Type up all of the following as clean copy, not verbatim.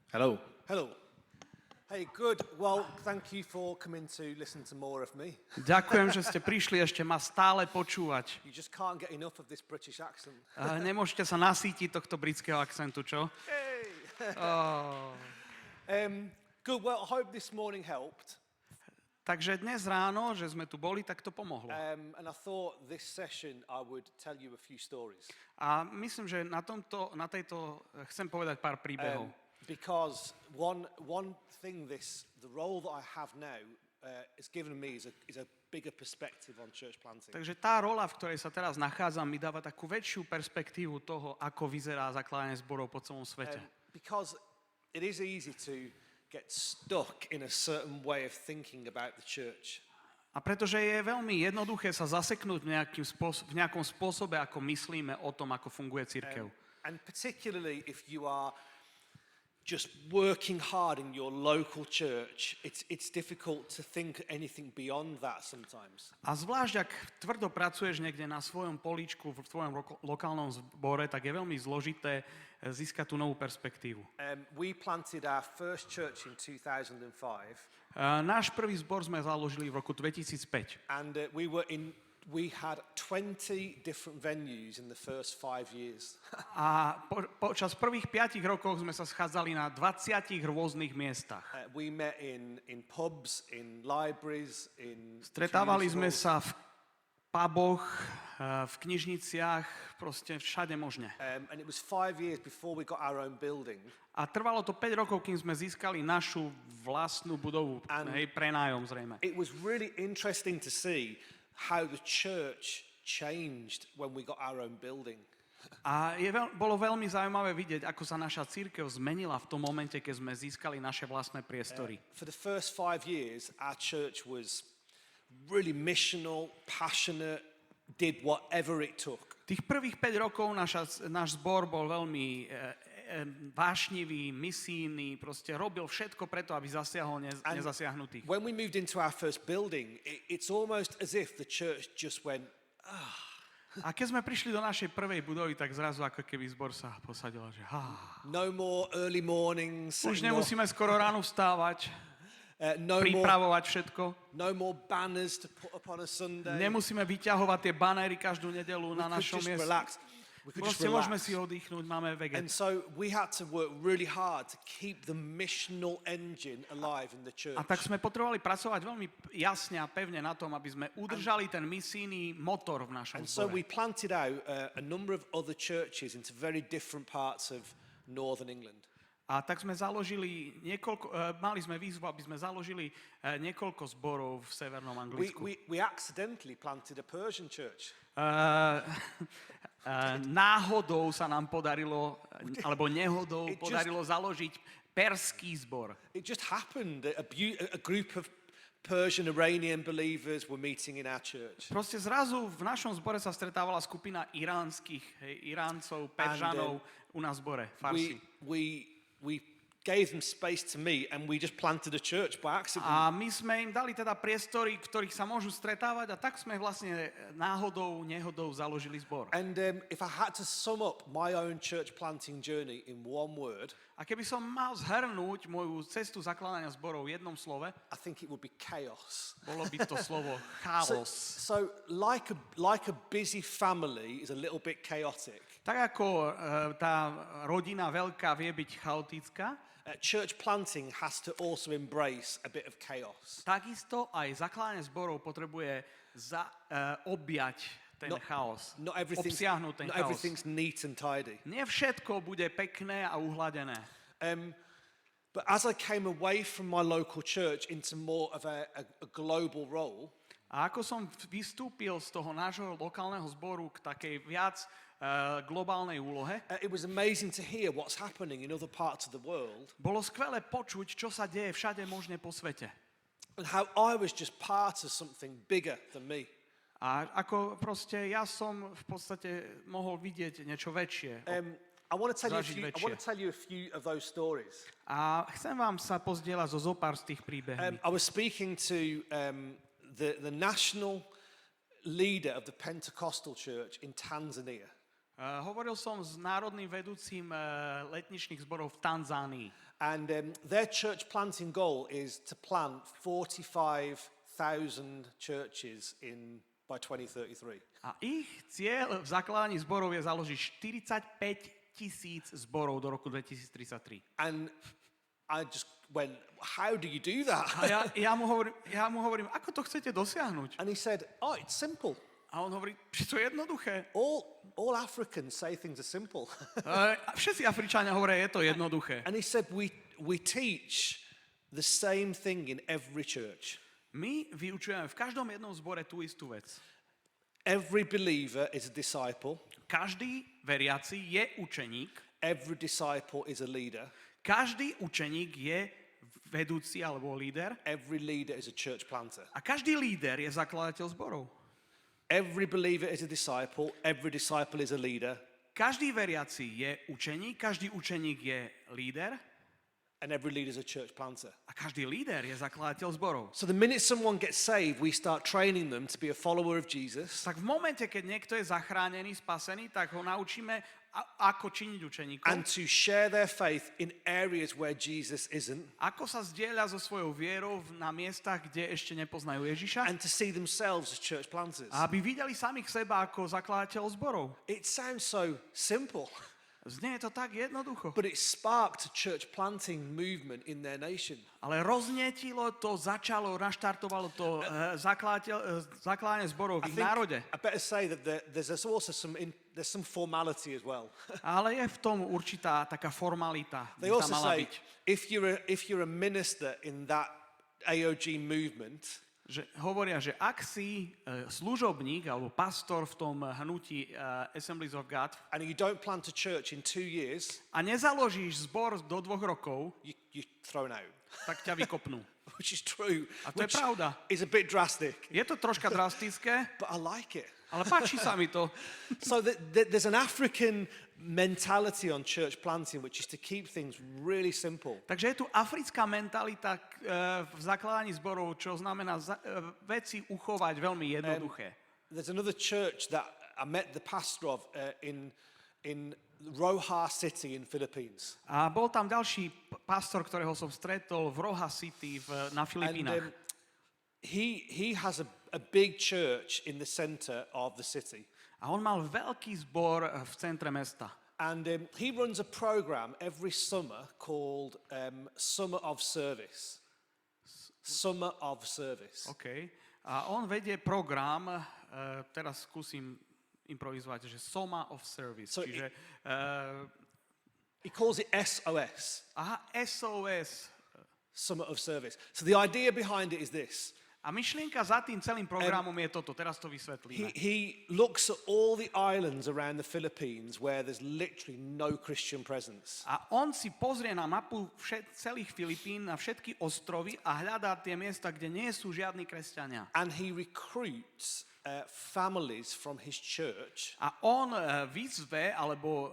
Hello. Hello. Hey, good. Well, thank you for coming to listen to more of me. Ďakujem, že ste prišli ešte ma stále počúvať. You just can't get enough of this British accent. Nemôžete sa nasýtiť tohto britského akcentu, čo? Hey. Oh. Good. Well, I hope this morning helped. Takže dnes ráno, že sme tu boli, tak to pomohlo. And I thought this session I would tell you a few stories. A myslím, že na tejto chcem povedať pár príbehov. Because one thing the role that I have now is given me is a bigger perspective on church planting. Takže tá rola, v ktorej sa teraz nachádzam, mi dáva takú väčšiu perspektívu toho, ako vyzerá zakladanie zborov po celom svete. Because it is easy to get stuck in a certain way of thinking about the church. A pretože je veľmi jednoduché sa zaseknúť v nejakom spôsobe, ako myslíme o tom, ako funguje cirkev. And particularly if you are just working hard in your local church, it's difficult to think anything beyond that sometimes. A zvlášť, ak tvrdo pracuješ niekde na svojom políčku, v tvojom lokálnom zbore, tak je veľmi zložité získať tú novú perspektívu. We planted our first church in 2005. Náš prvý zbor sme založili v roku 2005. And we had 20 different venues in the first 5 years. A počas prvých 5 rokov sme sa schádzali na 20 rôznych miestach. We met in pubs, in libraries, in Stretávali sme sa v puboch, v knižniciach, proste všade možne. And it was 5 years before we got our own building. A trvalo to 5 rokov, kým sme získali našu vlastnú budovu, prenájom zrejme. It was really interesting to see how the church changed when we got our own building. A bolo veľmi zaujímavé vidieť, ako sa naša cirkev zmenila v tom momente, keď sme získali naše vlastné priestory. For the first 5 years, our church was really missional, passionate, did whatever it took. Tých prvých 5 rokov náš zbor bol veľmi vášnivý, misijný, proste robil všetko preto, aby zasiahol nezasiahnutých. When we moved into our first building, it's almost as if the church just went, A keď sme prišli do našej prvej budovy, tak zrazu ako keby zbor sa posadil, že no more early mornings. Už nemusíme skoro ráno vstávať, pripravovať všetko. No more banners to put up on a Sunday. Nemusíme vyťahovať tie banéry každú nedeľu na našom mieste. Proste môžeme si oddychnúť, máme veget. And so we had to work really hard to keep the missional engine alive in the church. A tak sme potrebovali pracovať veľmi jasne a pevne na tom, aby sme udržali ten misijný motor v našom zbore. And so we zbore. planted out a number of other churches into very different parts of northern England. A tak sme založili mali sme výzvu, aby sme založili niekoľko zborov v severnom Anglicku. We accidentally planted a Persian church. Náhodou sa nám podarilo, alebo nehodou podarilo založiť perský zbor. It just happened. A group of Persian Iranian believers were meeting in our church. Proste zrazu v našom zbore sa stretávala skupina Iráncov, Peržanov u nás v zbore, Farsi. We gave them space to meet and we just planted a church by accident. A my sme im dali teda priestory, ktorých sa môžu stretávať, a tak sme vlastne nehodou založili zbor. And if I had to sum up my own church planting journey in one word, a keby som mal zhrnúť moju cestu zakladania zborov v jednom slove, I think it would be chaos. Bolo by to slovo chaos. So like a busy family is a little bit chaotic. Tak ako tá rodina veľká vie byť chaotická, church planting has to also embrace a bit of chaos. Takisto aj zakladanie zborov potrebuje objať ten chaos. Obsiahnuť ten chaos. Not everything's neat and tidy. Nie všetko bude pekné a uhladené. But as I came away from my local church into more of a global role, a ako som vystúpil z toho nášho lokálneho zboru k takej viac globálnej úlohe, it was amazing to hear what's happening in other parts of the world. Bolo skvelé počuť, čo sa deje všade možne po svete. And how I was just part of something bigger than me. A ako proste ja som v podstate mohol vidieť niečo väčšie. I want to tell you a few of those stories. A chcem vám sa pozdieľať zo zopár z tých príbehov. I was speaking to the national leader of the Pentecostal church in Tanzania. Hovoril som s národným vedúcim letničných zborov v Tanzánii. And their church planting goal is to plant 45,000 churches by 2033. A ich cieľ v zakladaní zborov je založiť 45,000 zborov do roku 2033. And I just went, how do you do that? A ja mu hovorím, ako to chcete dosiahnuť? And he said, oh, it's simple. A on hovorí, že to je jednoduché. All Africans say things are simple. Všetci Afričania hovoria, je to jednoduché. And he said, we teach the same thing in every church. My vyučujeme v každom jednom zbore tú istú vec. Every believer is a disciple. Každý veriaci je učeník. Every disciple is a leader. Každý učeník je vedúci alebo líder. Every leader is a church planter. A každý líder je zakladateľ zborov. Every believer is a disciple. Every disciple is a leader. Každý veriaci je učeník, každý učeník je líder. And every leader is a church planter. A každý líder je zakladateľ zborov. So the minute someone gets saved, we start training them to be a follower of Jesus. Tak v momente, keď niekto je zachránený, spasený, tak ho naučíme, ako činiť učeníkov. And to share their faith in areas where Jesus isn't. Ako sa zdieľa so svojou vierou na miestach, kde ešte nepoznajú Ježiša. And to see themselves as church planters. A aby videli samých seba ako zakladateľ zborov. It sounds so simple. Znie to tak jednoducho. But it sparked a church planting movement in their nation. Ale roznietilo to, začalo, naštartovalo to zakladanie zborov v ich národe. I better say that there's also some formality as well. Ale je v tom určitá taká formalita. They also say if you're a minister in that AOG movement, že hovoria, že ak si služobník alebo pastor v tom hnutí Assemblies of God and you don't plant a church in 2 years, a nezaložíš zbor do 2 rokov, you're thrown out. Tak ťa vykopnú. Which is true. A to je pravda. Is a bit drastic. Je to troška drastické, but I like it. Ale páči sa mi to. So there's an African mentality on church planting, which is to keep things really simple. Takže je tu africká mentalita v zakladaní zborov, čo znamená veci uchovať veľmi jednoduché. There's another church that I met the pastor of in Roha City in Philippines. A bol tam ďalší pastor, ktorého som stretol v Roha City na Filipínach. And he has a big church in the center of the city. A on mal veľký zbor v centre mesta. And he runs a program every summer called Summer of Service. Summer of Service. OK. A on vedie program, teraz skúsim improvizovať, že Summer of Service. So čiže... he calls it SOS. Aha, SOS. Summer of Service. So the idea behind it is this. A myšlienka za tým celým programom je toto, teraz to vysvetlíme. He looks at all the islands around the Philippines where there's literally no Christian presence. A on si pozrie na mapu celých Filipín, na všetky ostrovy a hľadá tie miesta, kde nie sú žiadni kresťania. And he recruits families from his church. A on vyzve alebo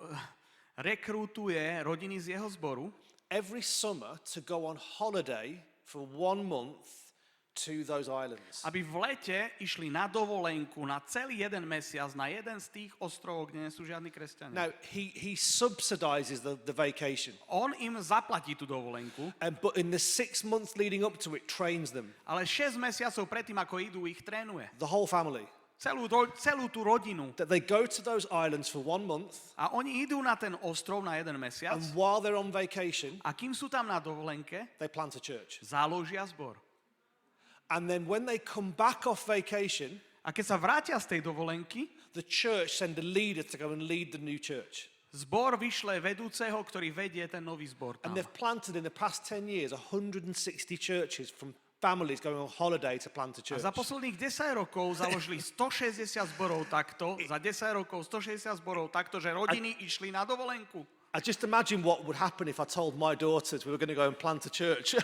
rekrutuje rodiny z jeho zboru every summer to go on holiday for 1 month to those islands. Aby v lete išli na dovolenku na celý jeden mesiac na jeden z tých ostrovov, kde nie sú žiadni kresťania. Now, he subsidizes the vacation. On im zaplatí tú dovolenku. But in the 6 months leading up to it, trains them. Ale 6 mesiacov predtým, ako idú, ich trénuje. The whole family. Celú tú rodinu. That they go to those islands for 1 month. A oni idú na ten ostrov na jeden mesiac. And while they're on vacation, a kým sú tam na dovolenke, they plant a church. Založia zbor. And then when they come back off vacation, a keď sa vrátia z tej dovolenky, the church send a leader to go and lead the new church. Zbor vyšle vedúceho, ktorý vedie ten nový zbor tam. And they've planted in the past 10 years 160 churches from families going on holiday to plant a church. A za posledných 10 rokov založili 160 zborov takto, za 10 rokov 160 zborov takto, že rodiny išli na dovolenku. I just imagine what would happen if I told my daughters we were going to go and plant a church.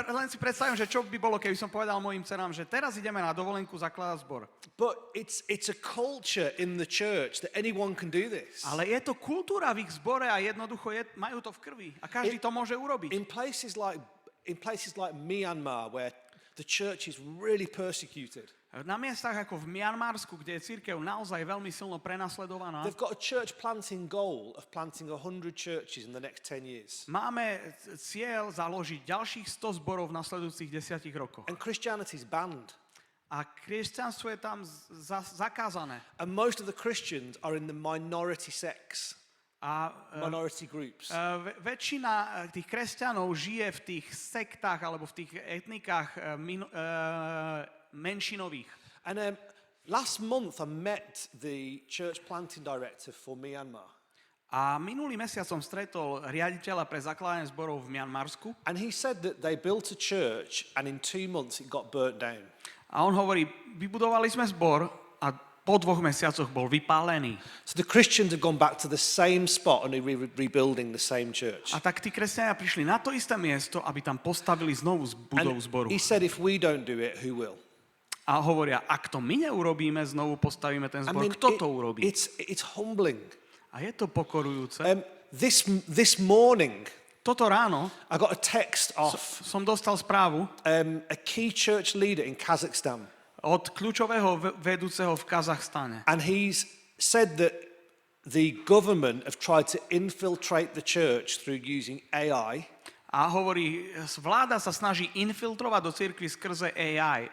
Len si predstavím, že čo by bolo, keby som povedal mojim dcerám, že teraz ideme na dovolenku zakladať zbor. But it's a culture in the church that anyone can do this. Ale je to kultúra v ich zbore a jednoducho majú to v krvi. A každý to môže urobiť. In places like Myanmar, where the church is really persecuted. Na miestach ako v Mianmarsku, kde je cirkev naozaj veľmi silno prenasledovaná, They've got a church planting goal of planting 100 churches in the next 10 years. máme cieľ založiť ďalších 100 zborov v nasledujúcich 10 rokoch. And Christianity's banned. A kresťanstvo je tam zakázané. And most of the Christians are in the minority sects, A minority groups. väčšina tých kresťanov žije v tých sektách alebo v tých etnikách menšinových. And last month I met the church planting director for Myanmar. A minulý mesiac som stretol riaditeľa pre zakladanie zborov v Mianmarsku. And he said that they built a church and in 2 months it got burnt down. A on hovorí, vybudovali sme zbor a po 2 mesiacoch bol vypálený. So the Christians have gone back to the same spot and are rebuilding the same church. A tak tí kresťania prišli na to isté miesto, aby tam postavili znovu budovu zboru. He said if we don't do it, who will? A hovoria, ak to my neurobíme, znovu postavíme ten zbor, kto to urobí? It's humbling. A je to pokorujúce. This morning, Toto ráno I got a text off som dostal správu a key church leader in Kazakhstan. od kľúčového vedúceho v Kazachstane. And he's said that the government have tried to infiltrate the church through using AI. A hovorí, vláda sa snaží infiltrovať do cirkvi skrze AI,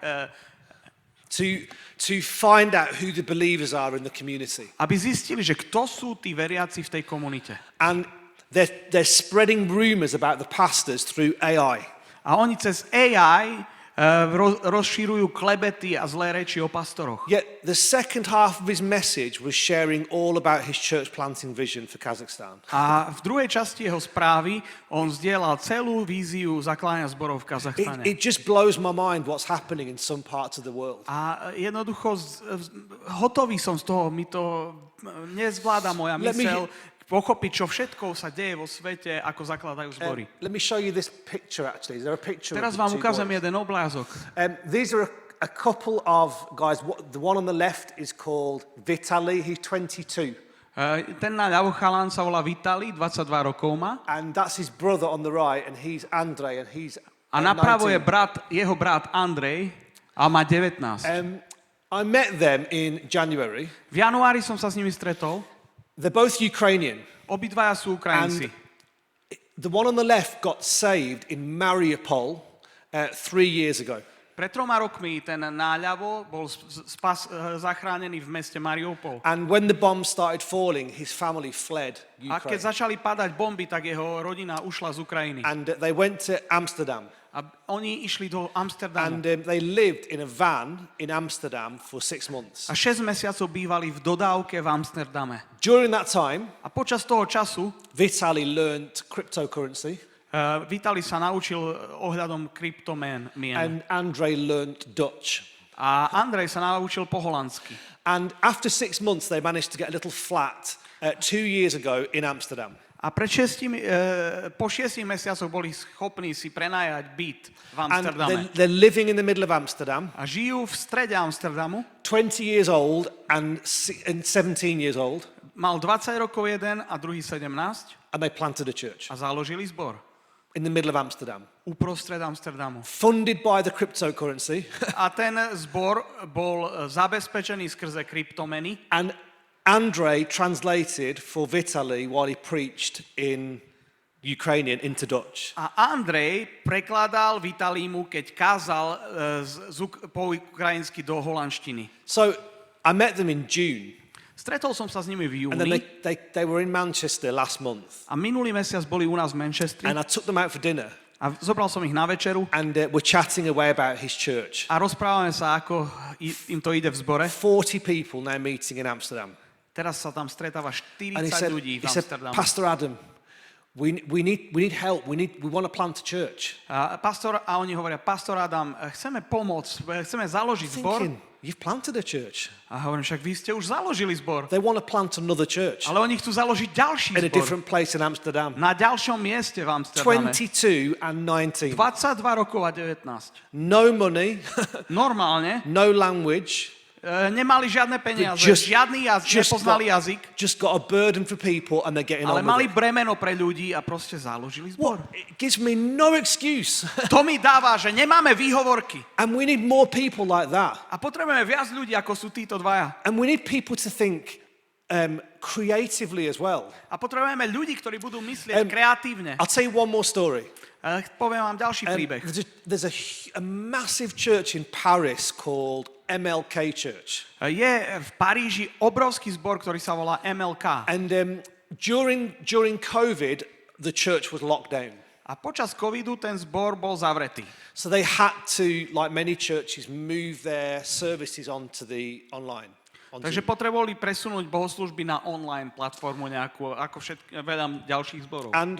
To find out who the believers are in the community. aby zistili, že kto sú tí veriaci v tej komunite. And they're spreading rumors about the pastors through AI. A oni cez AI rozširujú klebety a zlé reči o pastoroch. Yet the second half of his message was sharing all about his church planting vision for Kazakhstan. A v druhej časti jeho správy on zdieľal celú víziu zakladania zborov v Kazachstane. It just blows my mind what's happening in some parts of the world. A jednoducho hotový som z toho, mi to nezvláda moja myseľ pochopiť, čo všetko sa deje vo svete, ako zakladajú zbory. Let me show you this picture actually. Is there a picture Teraz of the vám two ukážem boys? jeden obrázok. These are a couple of guys. The one on the left is called Vitaly. He's 22. Ten naľavo chalán sa volá Vitali, 22 rokov má. And that's his brother on the right, and he's Andrei, and he's A napravo je 19. jeho brat Andrej a má 19. I met them in January. V januári som sa s nimi stretol. They're both Ukrainian. Obidvaja sú Ukrajinci. The one on the left got saved in Mariupol 3 years ago. Pred 3 rokmi ten náľavo bol zachránený v meste Mariupol. And when the bombs started falling, his family fled A keď Ukraine. začali padať bomby, tak jeho rodina ušla z Ukrajiny. And they went to Amsterdam. A oni išli do Amsterdamu. And they lived in a van in Amsterdam for 6 months. A 6 mesiacov bývali v dodávke v Amsterdame. During that time, A počas toho času Vitaly learned cryptocurrency Vitali sa naučil ohľadom kryptomien. and Andrei learned Dutch. A Andrej sa naučil po holandsky. And after 6 months, they managed to get a little flat 2 years ago in Amsterdam. A po 6 mesiacoch boli schopní si prenajať byt v And Amsterdame. they're living in the middle of Amsterdam, A žijú v strede Amsterdamu. 20 years old and 17 years old, Mal 20 rokov jeden a druhý 17 and they planted a church a založili zbor in the middle of Amsterdam. uprostred Amsterdamu. Funded by the cryptocurrency, A ten zbor bol zabezpečený skrze kryptomeny. and Andrei translated for Vitaly while he preached in Ukrainian into Dutch. A Andrej prekladal Vitalímu, keď kázal po ukrajinsky do holandštiny. So I met them in June, Stretol som sa s nimi v and then júni they were in Manchester last month, a minulý mesiac boli u nás v Manchestri and I took them out for dinner, a zobral som ich na večeru and we're chatting away about his church. a rozprávame sa, ako im to ide v zbore. 40 people now meeting in Amsterdam. Teraz sa tam stretáva And he 40 ľudí v said, Amsterdamu. Pastor Adam, we need help. We want to plant a church. A oni hovoria, pastor Adam, chceme pomôcť, chceme založiť zbor. Thinking, you've planted a church. A hovorím, však vy ste už založili zbor. They want to plant another church Ale oni chcú založiť ďalší in a zbor. different place in Amsterdam. Na ďalšom mieste v Amsterdame. 22 and 19. 22 rokov a 19. No money, Normálne, no language, Nemali žiadne peniaze, just- žiadny jazyk, nepoznali jazyk, just got a burden for people and they're getting ale on mali with it. bremeno pre ľudí a proste založili zbor. What? It gives me no excuse. To mi dáva, že nemáme výhovorky. And we need more people like that. A potrebujeme viac ľudí, ako sú títo dvaja. And we need people to think creatively as well. A potrebujeme ľudí, ktorí budú myslieť kreatívne. I'll tell you one more story. Poviem vám ďalší príbeh. There's a massive church in Paris called MLK Church. Je v Paríži obrovský zbor, ktorý sa volá MLK. And during COVID, the church was locked down. A počas covidu ten zbor bol zavretý. So they had to, like many churches, move their services onto the online. Takže potrebovali presunúť bohoslúžby na online platformu nejakú, ako veľa ďalších zborov. And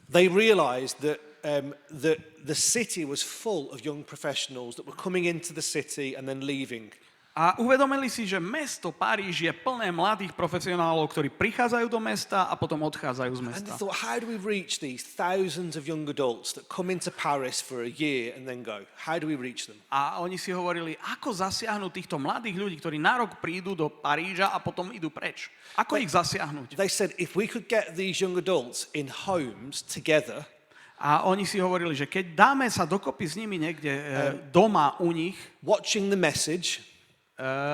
they realized that the city was full of young professionals that were coming into the city and then leaving. A uvedomili si, že mesto Paríž je plné mladých profesionálov, ktorí prichádzajú do mesta a potom odchádzajú z And mesta. they thought, how do we reach these thousands of young adults that come into Paris for a year and then go? How do we reach them? A oni si hovorili, ako zasiahnuť týchto mladých ľudí, ktorí na rok prídu do Paríža a potom idú preč. Ako ich zasiahnuť? They said, if we could get these young adults in homes together, A oni si hovorili, že keď dáme sa dokopy s nimi niekde doma u nich, watching the message,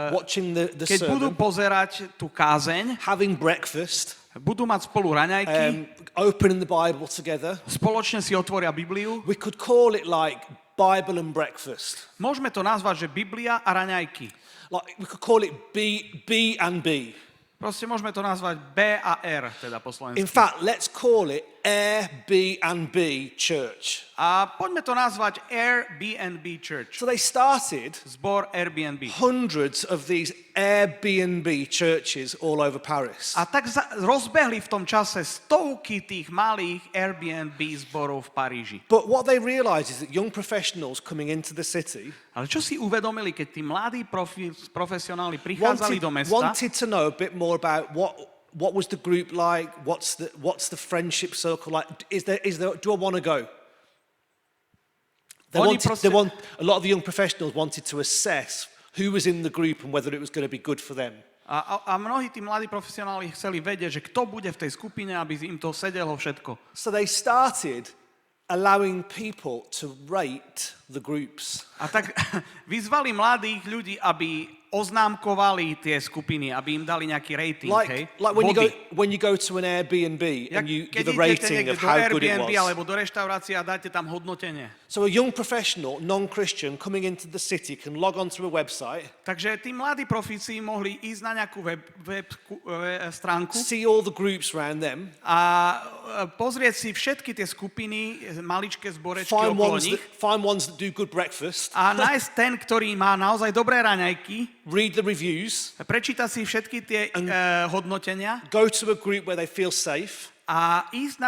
watching the keď budú sermon, pozerať tú kázeň, having breakfast, budú mať spolu raňajky, opening the Bible together, spoločne si otvoria Bibliu. we could call it like Bible and breakfast. Môžeme to nazvať, že Biblia a raňajky. Like we could call it B and B. Proste môžeme to nazvať B a R, teda po slovensky. In fact, let's call it Airbnb Church. A poďme to nazvať Airbnb Church. So they started Zbor Airbnb. hundreds of these Airbnb churches all over Paris. A tak rozbehli v tom čase stovky tých malých Airbnb zborov v Paríži. But what they realized is that young professionals coming into the city Ale čo si uvedomili, keď tí mladí profesionáli prichádzali do mesta, wanted to know a bit more about what was the group like, what's the friendship circle like, do I want to go? A lot of the young professionals wanted to assess who was in the group and whether it was going to be good for them. a mnohí tí mladí profesionáli chceli vedieť, že kto bude v tej skupine, aby im to sedelo všetko. So they started allowing people to rate the groups. A tak vyzvali mladých ľudí, aby oznámkovali tie skupiny, aby im dali nejaký rating, hej? Like when you go to an Airbnb and you give a rating of how good it was. alebo do reštaurácie a dáte tam hodnotenie. So a young professional, non-Christian, coming into the city can log onto a website. Takže tí mladí profíci mohli ísť na nejakú web stránku See all the groups around them. a pozrieť si všetky tie skupiny, maličké zborečky okolo nich Find ones that do good breakfast. a nájsť ten, ktorý má naozaj dobré raňajky, Read the reviews. prečítať si všetky tie hodnotenia Go to a group where they feel safe. a ísť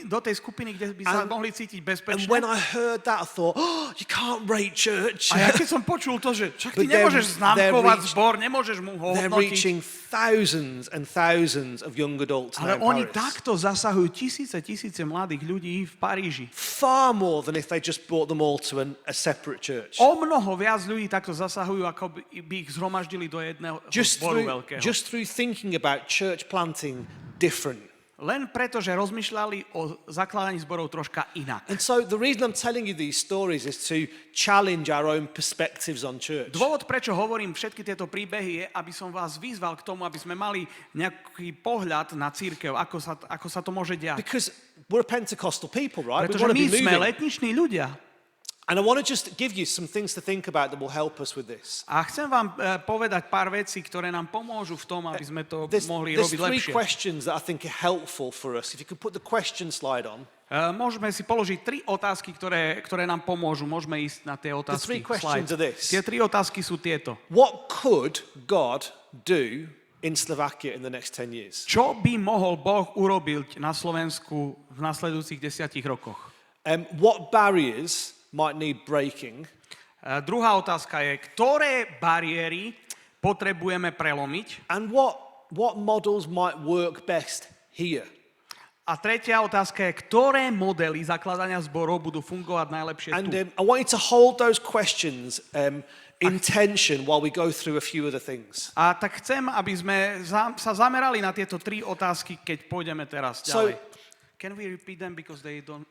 do tej skupiny, kde by sa mohli cítiť And bezpečne. when I heard that, I thought, oh, you can't rate church. A ja keď som počul to, že čak ty But they're- nemôžeš známkovať they're zbor, nemôžeš mu ho They're hodnotiť, reaching thousands and thousands of young adults ale now in oni Paris. takto zasahujú tisíce mladých ľudí v Paríži. Far more than if they just brought them all to a separate church. O mnoho viac ľudí takto zasahujú, ako by ich zhromaždili do jedného zboru veľkého. Just through thinking about church planting different. Len preto, že rozmýšľali o zakladaní zborov troška inak. And so the reason I'm telling you these stories is to challenge our own perspectives on church. Dôvod, prečo hovorím všetky tieto príbehy, je, aby som vás vyzval k tomu, aby sme mali nejaký pohľad na cirkev, ako sa to môže diať. Because we're Pentecostal people, right? We Pretože want to my be sme moving. letniční ľudia. And I want to just give you some things to think about that will help us with this. A chcem vám povedať pár vecí, ktoré nám pomôžu v tom, aby sme to mohli There's robiť three lepšie. questions that I think are helpful for us. If you could put the question slide on. Môžeme si položiť 3 otázky, ktoré nám pomôžu. Môžeme ísť na tie otázky. three questions Slide. are this. Tie 3 otázky sú tieto. What could God do in Slovakia in the next 10 years? Čo by mohol Boh urobiť na Slovensku v nasledujúcich 10 rokoch? What barriers might need breaking? Druhá otázka je, ktoré bariéry potrebujeme prelomiť And what models might work best here? A tretia otázka je, ktoré modely zakladania zborov budú fungovať najlepšie And tu? I want you to hold those questions in tension while we go through a few other things. A tak chcem, aby sme sa zamerali na tieto tri otázky, keď pôjdeme teraz So- ďalej. Can we repeat them because they don't...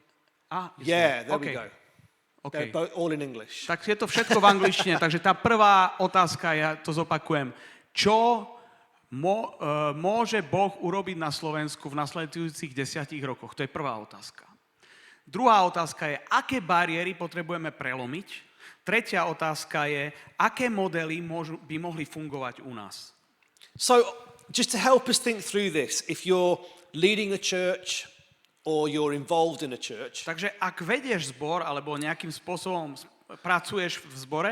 Yeah, there we Okay. go. Okay. They're both all in English. Tak je to všetko v angličtine, takže tá prvá otázka, ja to zopakujem. Čo môže Boh urobiť na Slovensku v nasledujúcich 10 rokoch? To je prvá otázka. Druhá otázka je, aké bariéry potrebujeme prelomiť? Tretia otázka je, aké modely by mohli fungovať u nás? So, just to help us think through this, if you're leading a church or you're involved in a church, Takže ak vedieš zbor, alebo nejakým spôsobom pracuješ v zbore,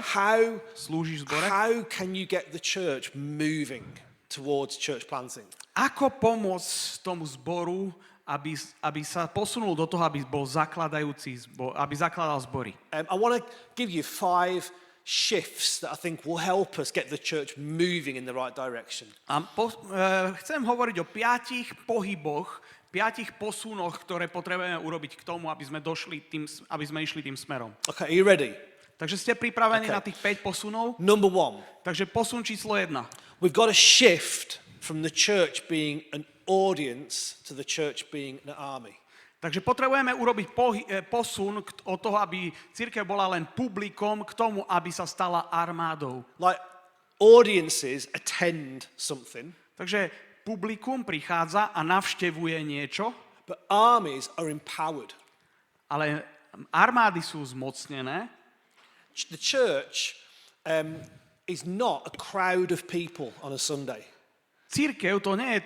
slúžiš v zbore, how can you get the church moving towards church planting? ako pomôcť tomu zboru, aby sa posunul do toho, aby bol zakladajúci zbor, aby zakladal zbory? I want to give you 5 shifts that I think will help us get the church moving in the right direction. A chcem hovoriť o 5 pohyboch, 5 posunoch, ktoré potrebujeme urobiť k tomu, aby sme išli tým smerom. Okay, are you ready? Takže ste pripravení Okay. na tých 5 posunov? Number 1, Takže posun číslo 1. we've got to shift from the church being an audience to the church being an army. Takže potrebujeme urobiť posun od toho, aby cirkev bola len publikom, k tomu, aby sa stala armádou. Like audiences attend something, Takže publikum prichádza a navštevuje niečo, but armies are empowered. ale armády sú zmocnené. The church is not a crowd of people on a Sunday. Cirkev to nie je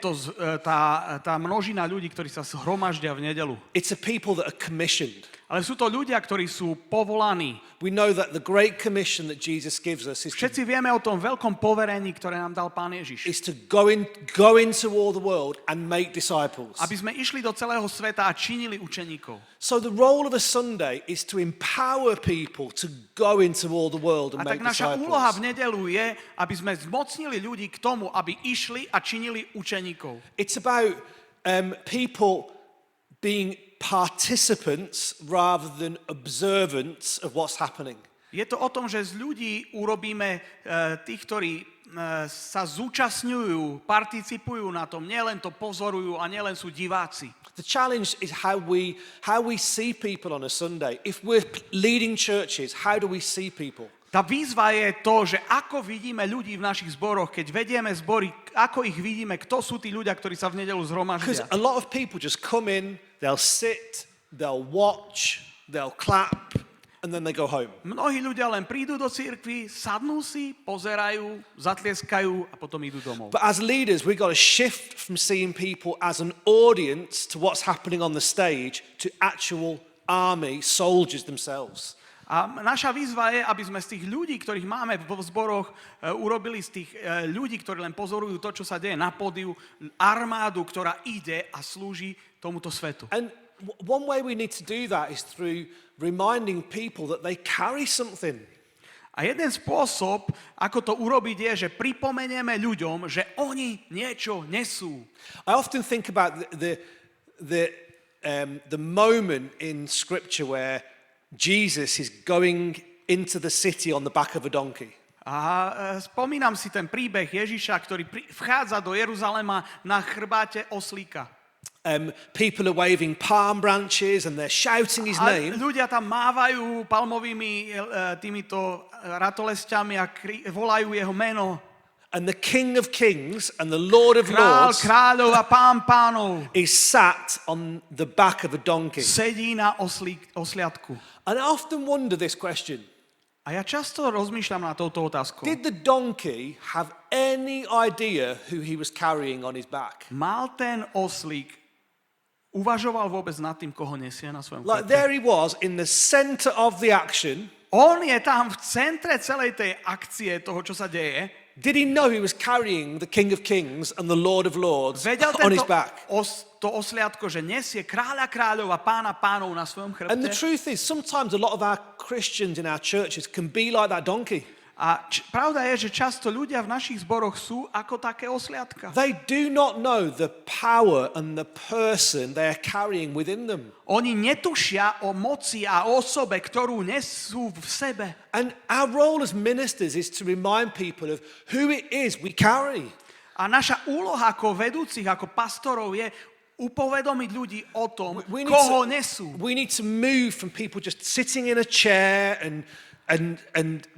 tá množina ľudí, ktorí sa zhromaždia v nedeľu. It's a people that are commissioned. Ale sú to ľudia, ktorí sú povolaní. We know that the great commission that Jesus gives us Všetci vieme o tom veľkom poverení, ktoré nám dal Pán Ježiš. is to go into all the world and make disciples. Aby sme išli do celého sveta a činili učeníkov. So the role of a Sunday is to empower people to go into all the world A and tak make naša úloha v disciples. nedeľu je, aby sme zmocnili ľudí k tomu, aby išli a činili učeníkov. It's about people being participants rather than observants of what's happening. Je to o tom, že z ľudí urobíme tých, ktorí sa zúčastňujú, participujú na tom, nielen to pozorujú a nielen sú diváci. The challenge is how we see people on a Sunday. If we're leading churches, how do we see people? Tá výzva je to, že ako vidíme ľudí v našich zboroch, keď vedieme zbory, ako ich vidíme, kto sú tí ľudia, ktorí sa v nedeľu Because zhromaždia. a lot of people just come in, they'll sit, they'll watch, they'll clap, and then they go home. Mnohí ľudia len prídu do cirkvi, sadnú si, pozerajú, zatlieskajú a potom idú domov. But as leaders, we've got to shift from seeing people as an audience to what's happening on the stage to actual army, soldiers themselves. A naša výzva je, aby sme z tých ľudí, ktorých máme vo zboroch, urobili z tých ľudí, ktorí len pozorujú to, čo sa deje na pódiu, armádu, ktorá ide a slúži tomuto svetu. And one way we need to do that is through reminding people that they carry something. A jeden spôsob, ako to urobiť, je, že pripomenieme ľuďom, že oni niečo nesú. I often think about the moment in Scripture where Jesus is going into the city on the back of a donkey. A spomínam si ten príbeh Ježiša, ktorý vchádza do Jeruzalema na chrbáte oslíka. People are waving palm branches and they're shouting his A name. ľudia tam mávajú palmovými týmito ratolesťami a volajú jeho meno. And the King of Kings and the Lord of Král Lords kráľov a pán pánov is sat on the back of a donkey. sedí na osliadku. And I often wonder this question. A ja často rozmýšľam na touto otázkou. Did the donkey have any idea who he was carrying on his back? Mal ten oslík, uvažoval vôbec nad tým, koho nesie na svojom Like chrbte? there he was in the center of the action. On je tam v centre celej tej akcie, toho, čo sa deje. Did he know he was carrying the King of Kings and the Lord of Lords Vedel on his tento back? to osliadko, že nesie kráľa kráľov a pána pánov na svojom And the chrbte. truth is, sometimes a lot of our Christians in our churches can be like that donkey. A pravda je, že často ľudia v našich zboroch sú ako také osliadka. They do not know the power and the person they are carrying within them. Oni netušia o moci a osobe, ktorú nesú v sebe. And our role as ministers is to remind people of who it is we carry. A naša úloha ako vedúcich, ako pastorov je upovedomiť ľudí o tom, We koho nesú. we need to move from people just sitting in a chair and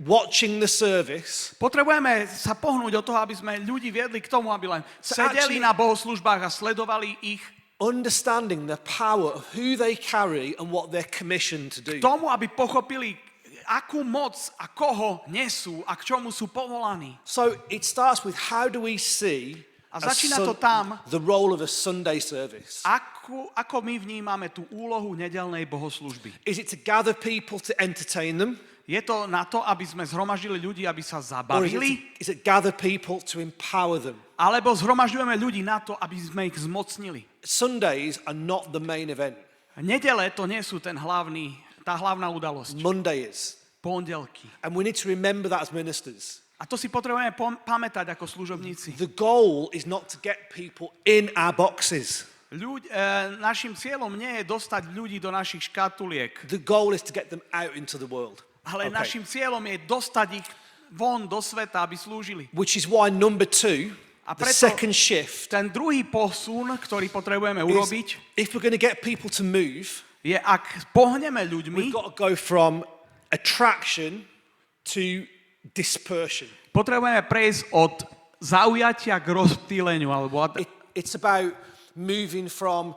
watching the service. Potrebujeme sa pohnúť od toho, aby sme ľudí viedli k tomu, aby len sedeli na bohoslúžbách a sledovali ich. Understanding the power of who they carry and what they're commissioned to do. K tomu, aby pochopili, akú moc a koho nesú a k čomu sú povolaní. So it starts with how do we see A začína to tam, the role of a Sunday service. ako my vnímame tú úlohu nedeľnej bohoslúžby. Is it to gather people to entertain them? Je to na to, aby sme zhromaždili ľudí, aby sa Or zabavili? is it gather people to empower them? Alebo zhromažďujeme ľudí na to, aby sme ich zmocnili? Sundays are not the main event. Nedele to nie sú tá hlavná udalosť. Monday is. Pondelky. And we need to remember that as ministers. A to si potrebujeme pamätať ako služobníci. The goal is not to get people in our boxes. Našim cieľom nie je dostať ľudí do našich škatuliek, The goal is to get them out into the world. ale Okay. našim cieľom je dostať ich von do sveta, aby slúžili. Which is why number 2, A the preto second shift, ten druhý posun, ktorý potrebujeme urobiť, if we're going to get people to move, je, ak pohneme ľuďmi, we've got to go from attraction to dispersion. potrebujeme prejsť od zaujatia k rozptýleniu. It's about moving from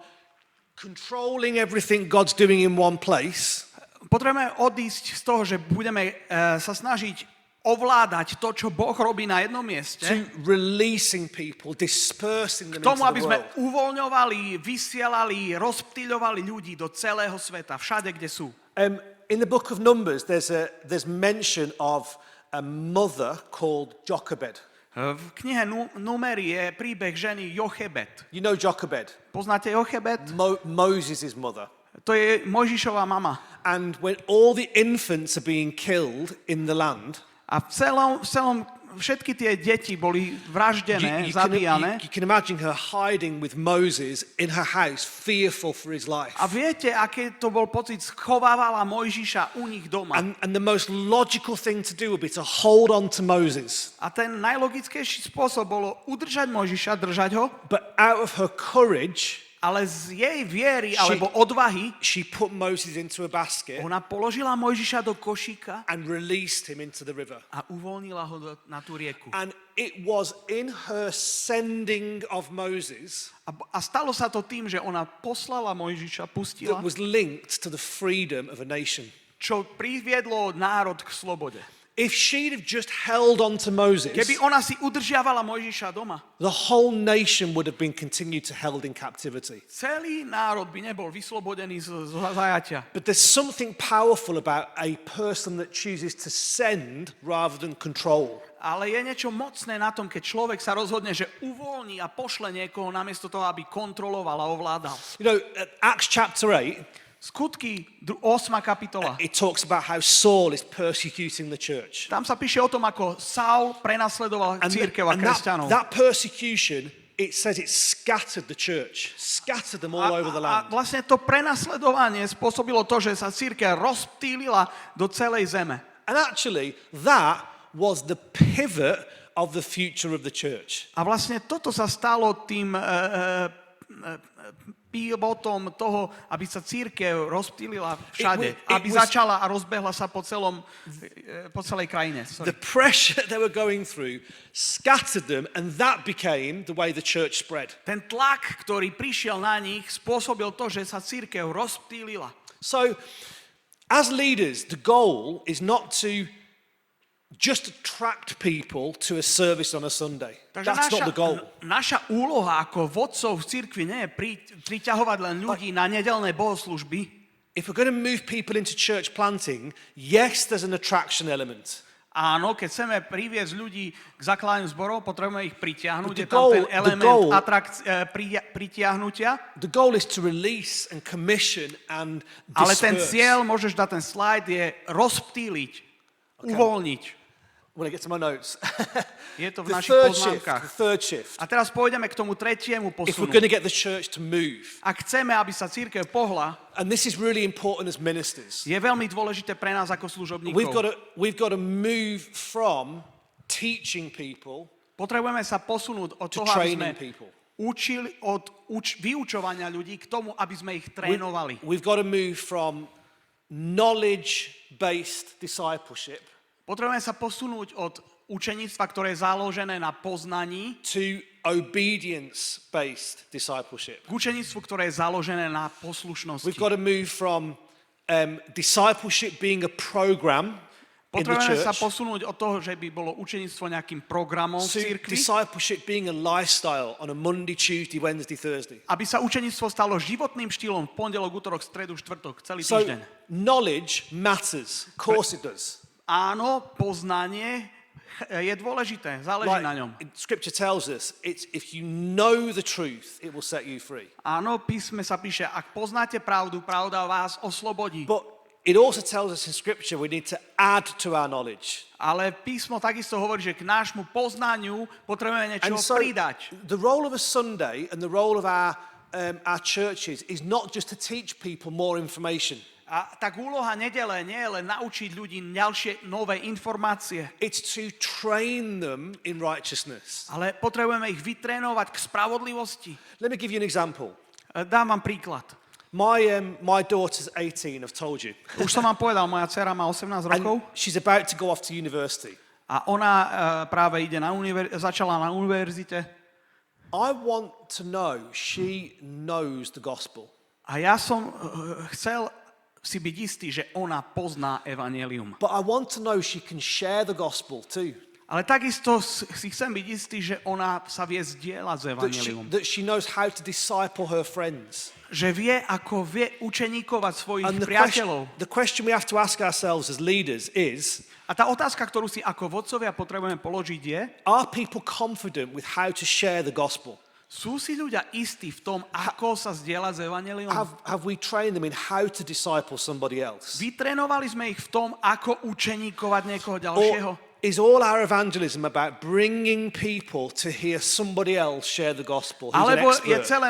controlling everything God's doing in one place Potrebujeme odísť z toho, že budeme sa snažiť ovládať to, čo Boh robí na jednom mieste, to releasing people, dispersing them k tomu, into aby the sme world. uvoľňovali, vysielali, rozptýľovali ľudí do celého sveta, všade, kde sú. In the book of Numbers, there's mention of a mother called Jochebed. V knihe Númery je príbeh ženy Jochebed. You know Jochebed, Poznáte Jochebed? Moses' mother. To je Mojžišova mama. And when all the infants are being killed in the land, A v celom všetky tie deti boli vraždené, zabíjane. you can imagine her hiding with Moses in her house, fearful for his life. A viete, aký to bol pocit? Schovávala Mojžiša u nich doma. And the most logical thing to do would be to hold on to Moses. A ten najlogickejší spôsob bolo udržať Mojžiša, držať ho, But out of her courage, ale z jej viery alebo odvahy she put Moses into a basket ona položila Mojžiša do košíka and released him into the river. a uvoľnila ho na tú rieku. And it was in her sending of Moses A stalo sa to tým, že ona poslala Mojžiša, pustila, that was linked to the freedom of a nation. čo priviedlo národ k slobode. If she'd have just held on to Moses, Keby ona si udržiavala Mojžiša doma, the whole nation would have been continued to held in captivity. celý národ by nebol vyslobodený z zajatia. But there's something powerful about a person that chooses to send rather than control. Ale je niečo mocné na tom, keď človek sa rozhodne, že uvoľní a pošle niekoho namiesto toho, aby kontroloval a ovládal. You know, Acts chapter 8, Skutky 8. kapitola. it talks about how Saul is persecuting the church. Tam sa píše o tom, ako Saul prenasledoval cirkev a kresťanov. that persecution, it says it scattered the church, scattered them all over the A land. vlastne to prenasledovanie spôsobilo to, že sa cirkev rozptýlila do celej zeme. And actually, that was the pivot of the future of the church. A vlastne toto sa stalo tým pivotom toho, aby sa cirkev rozptýlila všade. Aby začala a rozbehla sa po celej krajine. The pressure they were going through scattered them, and that became the way the church spread. Ten tlak, ktorý prišiel na nich, spôsobil to, že sa cirkev rozptýlila. So, as leaders, the goal is not to just attract people to a service on a Sunday. That's not the goal. Naša úloha ako vodcov v cirkvi nie je priťahovať len ľudí na nedeľné bohoslužby. If we're going to move people into church planting, yes, there's an attraction element. Áno, keď chceme priviesť ľudí k zakladaniu zborov, potrebujeme ich pritiahnuť. Je tam ten element pritiahnutia. The goal is to release and commission and disperse. Ale ten cieľ, môžeš dať ten slajd, je rozptýliť, uvoľniť. when I get to my notes. Je to v The našich third shift. poznámkach. The third shift. A teraz pôjdeme k tomu tretiemu If we're posunu. going to get the church to move, Ak chceme, aby sa cirkev pohla, and this is really important as ministers, je veľmi dôležité pre nás ako služobníkov. we've got to move from teaching people Potrebujeme sa posunúť od to toho, aby sme training people. učili od vyučovania ľudí k tomu, aby sme ich trénovali. We've got to move from knowledge-based discipleship Potrebujeme sa posunúť od učeníctva, ktoré je založené na poznaní, to obedience-based discipleship. k učeníctvu, ktoré je založené na poslušnosti. We've got to move from discipleship being a program in the Potrebujeme sa church posunúť od toho, že by bolo učeníctvo nejakým programom v to cirkvi, discipleship being a lifestyle on a Monday, Tuesday, Wednesday, Thursday. aby sa učeníctvo stalo životným štýlom v pondelok, útorok, stredu, štvrtok, celý So týždeň. knowledge matters. Of course it does. Áno, poznanie je dôležité, záleží na ňom. Scripture tells us it's if you know the truth, it will set you free. Áno, písme sa píše, ak poznáte pravdu, pravda vás oslobodí. But it also tells us in Scripture we need to add to our knowledge. Ale písmo takisto hovorí, že k nášmu poznaniu potrebujeme niečo And so pridať. the role of a Sunday and the role of our churches is not just to teach people more information. A tak úloha nedele nie je len naučiť ľudí ďalšie nové informácie, It's to train them in righteousness. ale potrebujeme ich vytrénovať k spravodlivosti. Let me give you an example. Dám vám príklad. My daughter's 18, I've told you. Už som vám povedal, moja dcera má 18 rokov And she's about to go off to university. a ona práve ide začala na univerzite I want to know she knows the gospel. a ja som chcel si byť istý, že ona pozná evanjelium. But I want to know she can share the gospel too. Ale takisto si chcem byť istý, že ona sa vie zdieľať s evanjelium. That she knows how to disciple her friends. Že vie, ako vie učeníkovať svojich And priateľov. the question we have to ask ourselves as leaders is, A tá otázka, ktorú si ako vodcovia potrebujeme položiť je, are people confident with how to share the gospel? sú si ľudia istí v tom, ako sa zdieľať s evanjelium? Have we trained them in how to disciple somebody else? Vytrénovali sme ich v tom, ako učeníkovať niekoho ďalšieho? Or is all our evangelism about bringing people to hear somebody else share the gospel? Who's an Alebo je expert? celé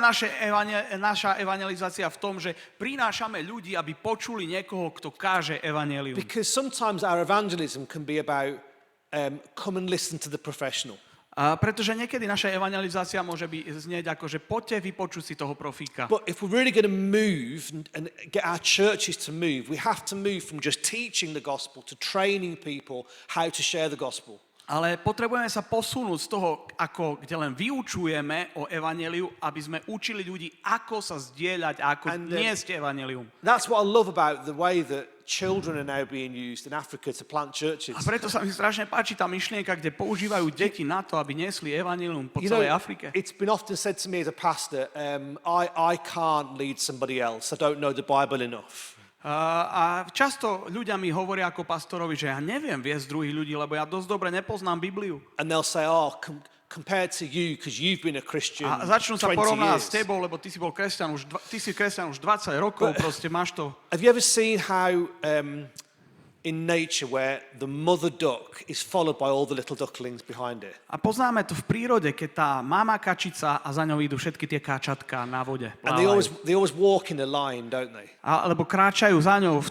naša evangelizácia v tom, že prinášame ľudí, aby počuli niekoho, kto káže evanjelium? Because sometimes our evangelism can be about come and listen to the professional. A pretože niekedy naša evangelizácia môže znieť ako, že poďte vypočuť si toho profíka. But if we're really going to move and get our churches to move, we have to move from just teaching the gospel to training people how to share the gospel. Ale potrebujeme sa posunúť z toho, kde len vyučujeme o evanjeliu, aby sme učili ľudí, ako sa zdieľať a ako niesť evanjelium. That's what I love about the way that children are now being used in Africa to plant churches. A preto sa mi strašne páči tá myšlienka, kde používajú deti na to, aby niesli evanjelium po celej Afrike. It's been often said to me as a pastor, I can't lead somebody else. I don't know the Bible enough. A často ľudia mi hovoria ako pastorovi, že ja neviem viesť druhých ľudí, lebo ja dosť dobre nepoznám Bibliu. And they'll say, compared to you, because you've been a Christian A začnú sa 20 porovnávať s years. tebou, lebo ty si kresťan už 20 rokov, proste máš to. Have you ever seen how in nature where the mother duck is followed by all the little ducklings behind it? A poznáme to v prírode, keď tá mama kačica a za ňou idú všetky tie kačatka na vode. And they always walk in a line, don't they? Alebo kráčajú za ňou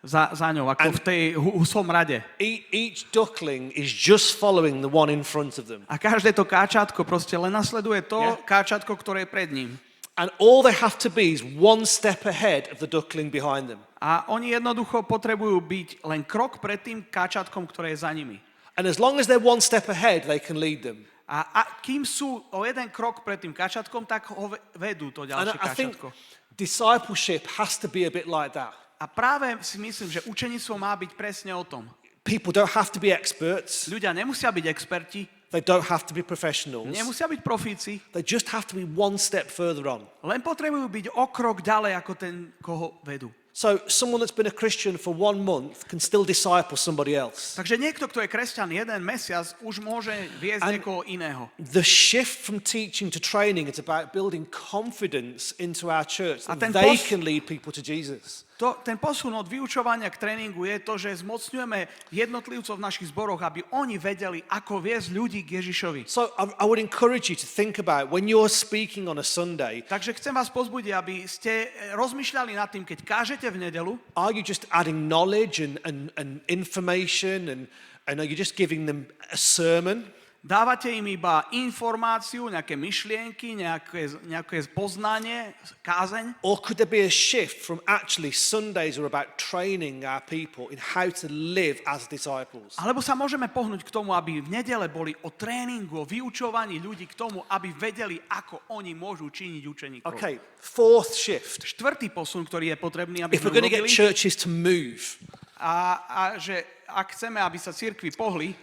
za ňou, ako v tej husom rade. Each duckling is just following the one in front of them. A každé to káčatko proste len nasleduje to káčatko, ktoré je pred ním. And all they have to be is one step ahead of the duckling behind them. A oni jednoducho potrebujú byť len krok pred tým káčatkom, ktoré je za nimi. And as long as they're one step ahead, they can lead them. A kým sú o jeden krok pred tým káčatkom, tak ho vedú to And ďalšie I think káčatko. discipleship has to be a bit like that. A práve si myslím, že učeníctvo má byť presne o tom. People don't have to be experts. Ľudia nemusia byť experti, They don't have to be professionals. nemusia byť profíci, They just have to be one step further on. len potrebujú byť o krok ďalej ako ten, koho vedú. So someone that's been a Christian for 1 month can still disciple somebody else. Takže niekto, kto je kresťan jeden mesiac, už môže viesť niekoho iného. The shift from teaching to training is about building confidence into our church A that ten they can lead people to Jesus. Ten posun od vyučovania k tréningu je to, že zmocňujeme jednotlivcov v našich zboroch, aby oni vedeli, ako viesť ľudí k Ježišovi. So I would encourage you to think about when you're speaking on a Sunday, Takže chcem vás pozbudiť, aby ste rozmýšľali nad tým, keď kážete v nedeľu, are you just adding knowledge and information and are you just giving them a sermon? dávate im iba informáciu, nejaké myšlienky, nejaké poznanie, kázeň? Or could there be a shift from actually Sundays are about training our people in how to live as disciples? Alebo sa môžeme pohnúť k tomu, aby v nedele boli o tréningu, o vyučovaní ľudí k tomu, aby vedeli, ako oni môžu činiť učeníkov. Okay, fourth shift. Štvrtý posun, ktorý je potrebný, aby If sme we're going to get urobili, churches to move, a že ak chceme, aby sa cirkvi pohli,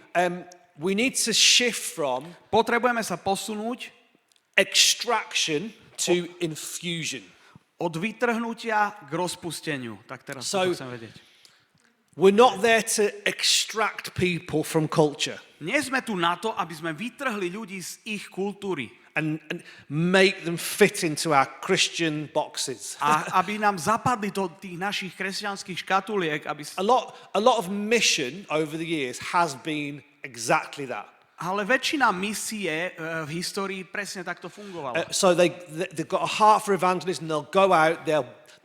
we need to shift from potrebujeme sa posunúť extraction to infusion. od vytrhnutia k rozpusteniu. Tak teraz So- to chcem vedieť. We're not there to extract people from culture Nie sme tu na to, aby sme vytrhli ľudí z ich kultúry and make them fit into our Christian boxes. a aby nám zapadli do tých našich kresťanských škatuliek, aby... A lot of mission over the years has been exactly that. Ale väčšina misie v histórii presne takto fungovala. So they've got a heart for evangelism. They'll go out.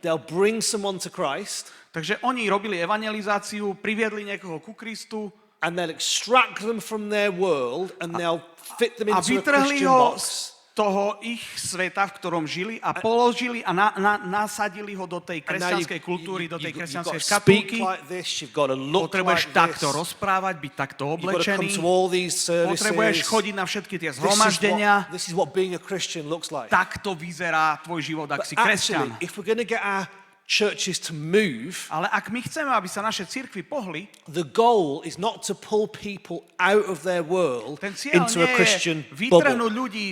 They'll bring someone to Christ, Takže oni robili evangelizáciu, priviedli niekoho ku Kristu and they'll extract them from their world, and they'll fit them a into a vytrhli Christian ho box. z toho ich sveta, v ktorom žili a položili a nasadili ho do tej And now kresťanskej kultúry, do tej you've got kresťanskej to speak škatulky. like this. You've got to look Potrebuješ like takto this. rozprávať, byť takto You've got to come oblečený. to all these Potrebuješ services. chodiť na všetky tie zhromaždenia. This is what being a Christian looks like. Takto vyzerá tvoj život, ak But si actually, kresťan. if we're going to get our churches to move, Ale ak my chceme, aby sa naše cirkvi pohli, the goal is not to pull people out of their world ten cieľ into a nie Christian je bubble. vytrhnúť ľudí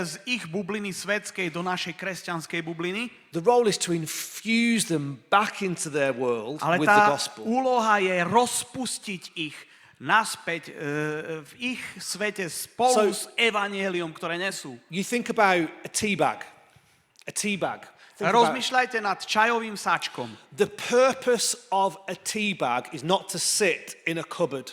z ich bubliny svetskej do našej kresťanskej bubliny, The role is to infuse them back into their world ale with the tá gospel. úloha je rozpustiť ich naspäť v ich svete spolu s evanjeliom, ktoré nesú. You think about a tea bag. A tea bag. Think about Rozmýšľajte nad čajovým sáčkom. the purpose of a tea bag is not to sit in a cupboard.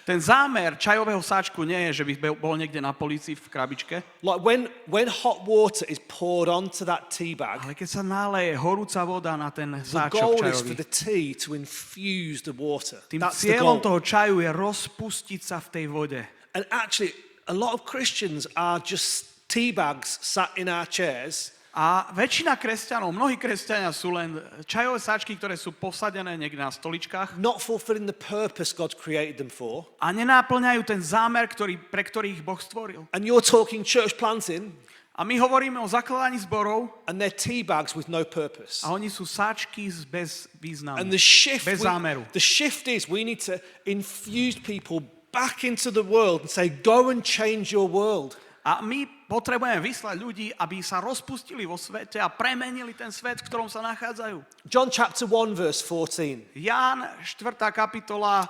Ten zámer čajového sáčku nie je, že by bol niekde na polícii v krabičke, Like when hot water is poured onto that tea bag, ale keď sa náleje horúca voda na ten the sáčok goal is for čajový, the tea to infuse the water. tým That's the cieľom goal. toho čaju je rozpustiť sa v tej vode. And actually, a lot of Christians are just tea bags sat in our chairs, A väčšina kresťanov, mnohí kresťania sú len čajové sáčky, ktoré sú posadené niekde na stoličkách not fulfilling the purpose God created them for. a nenáplňajú ten zámer, pre ktorý ich Boh stvoril. And you're talking church planting, A my hovoríme o zakladaní zborov and they're tea bags with no purpose. a oni sú sáčky bez významu, And the shift, bez zámeru. the shift is we need to infuse people back into the world and say, go and change your world. A my potrebujeme vyslať ľudí, aby sa rozpustili vo svete a premenili ten svet, v ktorom sa nachádzajú. John chapter 1 verse 14. Ján, 4. kapitola,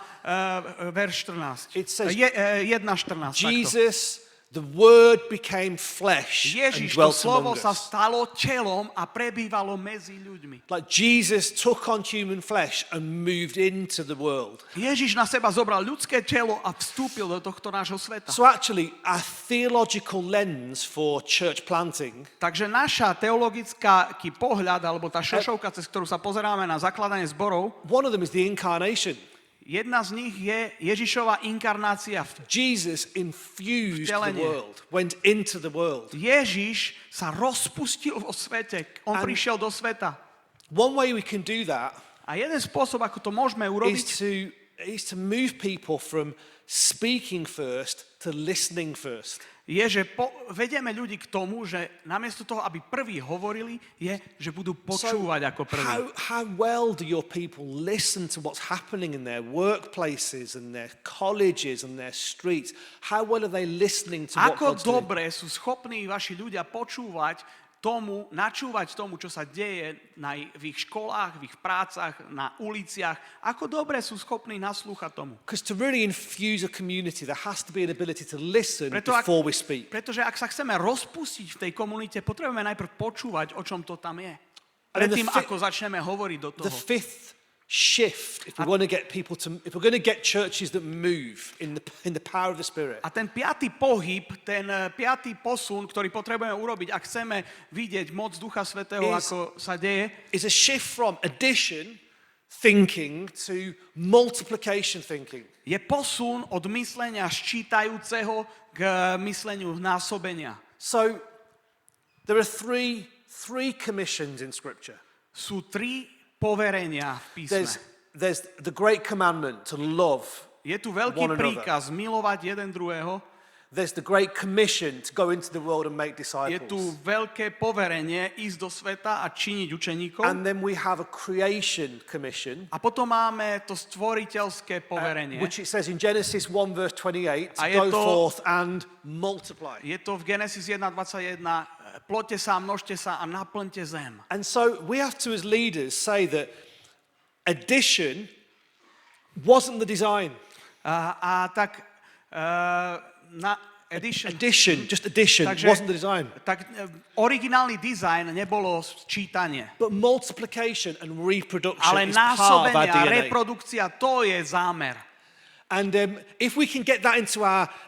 verš 14. It says, 1.14. Jesus, the word became flesh and Ježiš, to dwelt slovo among sa us. stalo telom a prebývalo medzi ľuďmi. Like Jesus took on human flesh and moved into the world. Ježiš na seba zobral ľudské telo a vstúpil do tohto nášho sveta. So actually, our theological lens for church planting Takže naša teologická pohľad, alebo tá šošovka, cez ktorú sa pozeráme na zakladanie zborov, one of them is the incarnation. jedna z nich je Ježišova inkarnácia. Jesus infused the Vtelenie. world, went into the world. Ježiš sa rozpustil vo svete. On prišiel do sveta. One way we can do that A jeden spôsob, ako to môžeme urobiť, is to move people from speaking first to listening first. je, že vedieme ľudí k tomu, že namiesto toho, aby prví hovorili, je, že budú počúvať ako prví. How well do your people listen to what's happening in their workplaces and their colleges and their streets? How well are they listening to what Ako God's doing? dobre sú schopní vaši ľudia počúvať načúvať tomu, čo sa deje v ich školách, v ich prácach, na uliciach, ako dobre sú schopní naslúchať tomu. Because to really infuse a community, there has to be an ability to listen before we speak. Pretože ak sa chceme rozpustiť v tej komunite, potrebujeme najprv počúvať, o čom to tam je. And then Predtým, ako začneme hovoriť do toho. The fifth shift, if we're going to get churches that move in the power of the Spirit, A ten piatý pohyb, ten piatý posun, ktorý potrebujeme urobiť, ak chceme vidieť moc Ducha Svätého, ako sa deje, is a shift from addition thinking to multiplication thinking. je posun od myslenia ščítajúceho k mysleniu násobenia. So there are three commissions in Scripture. Sú tri poverenia v písme. There's the great commandment to love. Je tu veľký one another. príkaz milovať jeden druhého. There's the great commission to go into the world and make Je disciples. tu veľké poverenie ísť do sveta a činiť učeníkov. And then we have a creation commission, A potom máme to stvoriteľské poverenie. which it says in Genesis 1 verse 28, A to je go to- forth and multiply. Je to v Genesis 1.21. Ploďte sa, množte sa a naplňte zem. And so we have to, as leaders, say that addition wasn't the design. Na addition. Just addition wasn't the design. Tak originálny dizajn nebolo sčítanie. But multiplication and reproduction Ale is part of our násobenie a DNA. reprodukcia, to je zámer. And if we can get that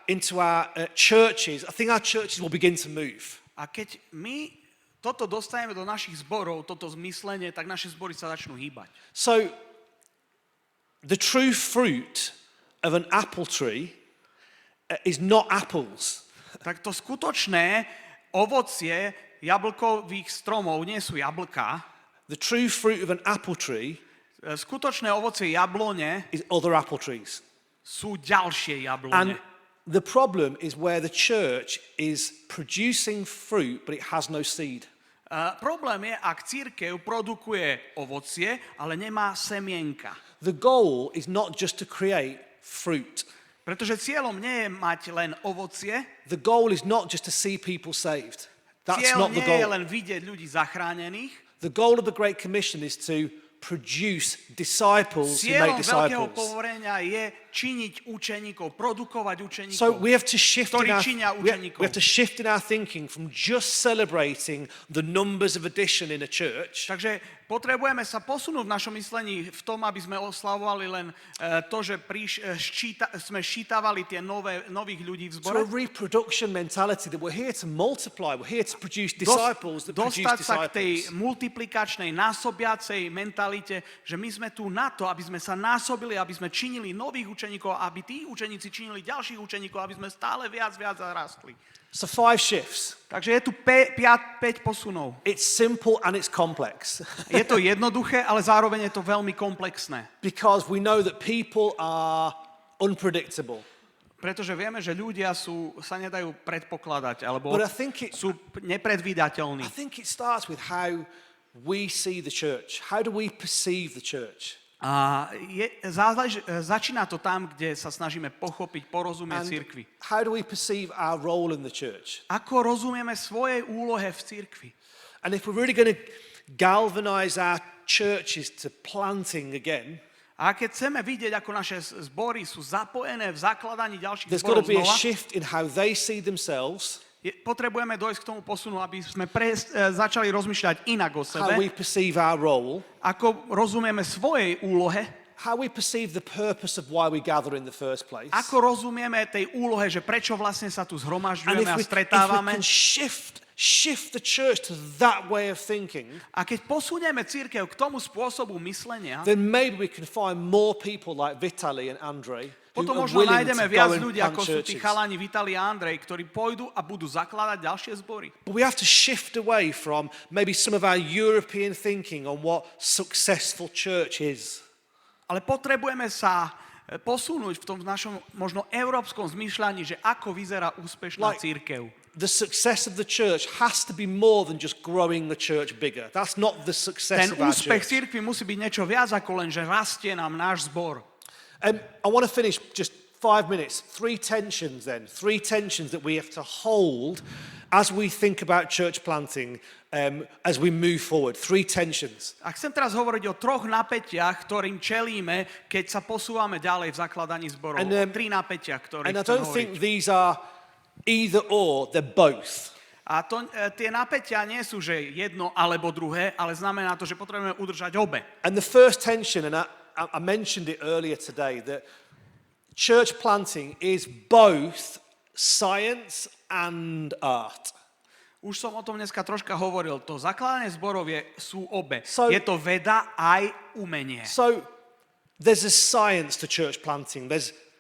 into our churches, I think our churches will begin to move. A keď my toto dostaneme do našich zborov, toto zmyslenie, tak naše zbory sa začnú hýbať. So, the true fruit of an apple tree is not apples. Tak to skutočné ovocie jablkových stromov nie sú jablká. The true fruit of an apple tree Skutočné ovocie jablone is other apple trees. sú ďalšie And jablone. the problem is where the church is producing fruit, but it has no seed. Problém je, ak cirkev produkuje ovocie, ale nemá semienka. The goal is not just to create fruit. Pretože cieľom nie je mať len ovocie, The goal is not just to see people saved. That's cieľ not the nie je goal. len vidieť ľudí zachránených, The goal of the Great Commission is to produce disciples who make cieľom veľkého disciples. povorenia je činiť učeníkov, produkovať učeníkov. So we have to shift ktorí in our, činia we učeníkov. have to shift in our thinking from just celebrating the numbers of addition in a church Takže potrebujeme sa posunúť v našom myslení v tom, aby sme oslavovali len to, že sme ščítavali tie nových ľudí v to zbore. a reproduction mentality that we're here to multiply, we're here to produce disciples that produce Dostať sa k tej disciples. multiplikačnej, násobiacej mentalite, že my sme tu na to, aby sme sa násobili, aby sme činili nových učeníkov, aby tí učeníci činili ďalších učeníkov, aby sme stále viac rastli. So 5 shifts. Takže je tu 5 posunov. It's simple and it's complex Je to jednoduché, ale zároveň je to veľmi komplexné. because we know that people are unpredictable. Pretože vieme, že ľudia sa nedajú predpokladať, alebo But I think sú nepredvídateľní. I think it starts with how we see the church. How do we perceive the church? A začína to tam, kde sa snažíme pochopiť, porozumieť cirkvi. How do we perceive our role in the church? Ako rozumieme svojej úlohe v cirkvi? And if we're really going to galvanize our churches to planting again, A keď chceme vidieť, ako naše zbory sú zapojené v zakladaní ďalších there's got to zborov be a znova, shift in how they see themselves, potrebujeme dojsť k tomu posunu, aby sme začali rozmýšľať inak o how we sebe, perceive our role, ako rozumieme svojej úlohe, how we perceive the purpose of why we gather in the first place. ako rozumieme tej úlohe, že prečo vlastne sa tu And zhromažďujeme a if we stretávame. can shift the church to that way of thinking, A keď posunieme cirkev k tomu spôsobu myslenia, then maybe we can find more people like Vitaly and Andrei who potom are možno willing nájdeme to viac go and ľudí, plant ako sú tí churches. chalani Vitali a Andrej, ktorí pôjdu a budú zakladať ďalšie zbory. But we have to shift away from maybe some of our European thinking on what successful church is. Ale potrebujeme sa posunúť v tom našom možno európskom zmýšľaní, že ako vyzerá úspešná cirkev. The success of the church has to be more than just growing the church bigger. That's not the success Ten of our úspech church. cirkvi musí byť niečo viac ako len, že rastie nám náš zbor. I want to finish just 5 minutes, 3 tensions then. 3 tensions that we have to hold as we think about church planting, as we move forward. 3 tensions. A chcem teraz hovoriť o 3 napätiach, ktorým čelíme, keď sa posúvame ďalej v zakladaní zborov. And, 3 napätia, ktorých And I chcem don't hovoriť. think these are either or, they're both. A tie napätia nie sú, že jedno alebo druhé, ale znamená to, že potrebujeme udržať obe. And the first tension, and I mentioned it earlier today, that church planting is both science and art. Už som o tom dneska troška hovoril. To zakladanie zborov sú obe. So- Je to veda aj umenie. So there's a science to church planting.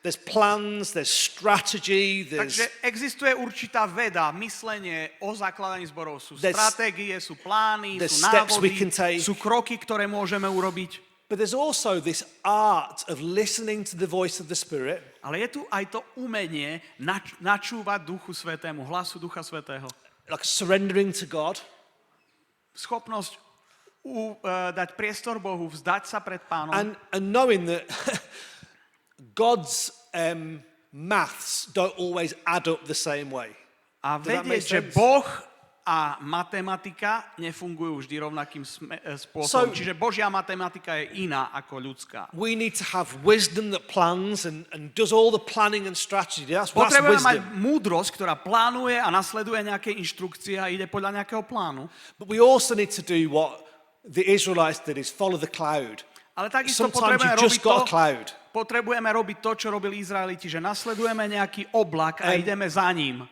There's plans, there's strategy, there's Takže existuje určitá veda, myslenie o zakladaní zborov. Sú There's- stratégie, sú plány, there's sú steps we návody, can take. sú kroky, ktoré môžeme urobiť. but there's also this art of listening to the voice of the Spirit Ale je tu aj to umenie načúvať Duchu Svätému, hlasu Ducha Svätého. like surrendering to God, Schopnosť dať priestor Bohu, vzdať sa pred Pánom and knowing that God's maths don't always add up the same way. a Does that make vedieť, že sense? Boh a matematika nefungujú vždy rovnakým spôsobom. So- Čiže Božia matematika je iná ako ľudská. We need to have wisdom that plans and does all the planning and strategy. That's Potrebujeme mať wisdom. múdrosť, ktorá plánuje a nasleduje nejaké inštrukcie a ide podľa nejakého plánu. But we also need to do what the Israelites did, is follow the cloud. Ale takisto Sometimes potrebujeme you've just robiť got a to, cloud. potrebujeme robiť to, čo robili Izraeliti, že nasledujeme nejaký oblak a ideme za ním.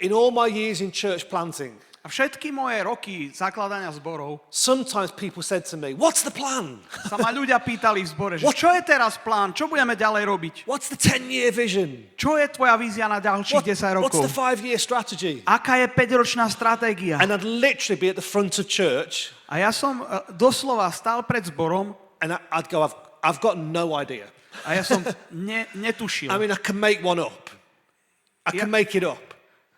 In all my years in church planting, A všetky moje roky zakladania zborov sometimes people said to me, what's the plan? sa ma ľudia pýtali v zbore, že What? čo je teraz plán, čo budeme ďalej robiť? What's the 10-year vision? Čo je tvoja vízia na ďalších 10 What's rokov? the 5-year strategy? Aká je 5-ročná stratégia? And I'd literally be at the front of church A ja som doslova stál pred zborom and I'd go, I've got no idea. a ja som netušil. I mean, I can make one up. I can make it up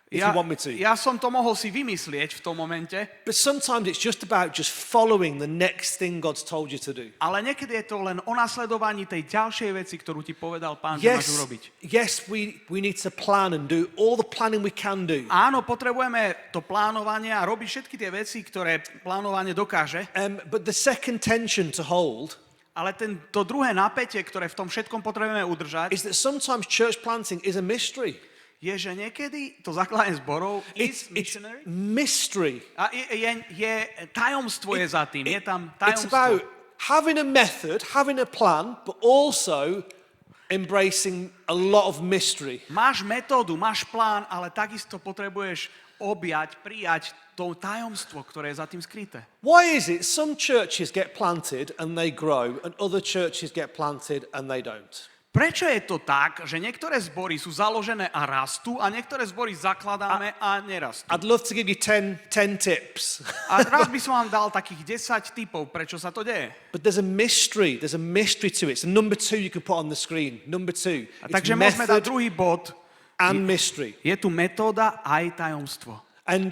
if you want me to. Ja som to mohol si vymyslieť v tom momente, But sometimes it's just about just following the next thing God's told you to do. ale niekedy je to len o nasledovaní tej ďalšej veci, ktorú ti povedal Pán, že máš urobiť. Yes, we need to plan and do all the planning we can do. Áno, potrebujeme to plánovanie a robiť všetky tie veci, ktoré plánovanie dokáže, But the second tension to hold ale to druhé napätie, ktoré v tom všetkom potrebujeme udržať, is that sometimes church planting is a mystery. je, že niekedy to zakladanie zborov It's mystery. a je tajomstvo je za tým, je tam It's about tajomstvo. having a method, having a plan, but also embracing a lot of mystery. Máš metódu, máš plán, ale takisto potrebuješ objať, prijať to tajomstvo, ktoré je za tým skryté. Why is it some churches get planted and they grow and other churches get planted and they don't? Prečo je to tak, že niektoré zbory sú založené a rastú a niektoré zbory zakladáme a nerastú? I'd love to give you 10 tips. A raz by som vám dal takých 10 tipov, prečo sa to deje. But there's a mystery to it. So number 2 you can put on the screen. Number 2. A takže môžeme dať druhý bod. And mystery. Je tu metóda aj tajomstvo. And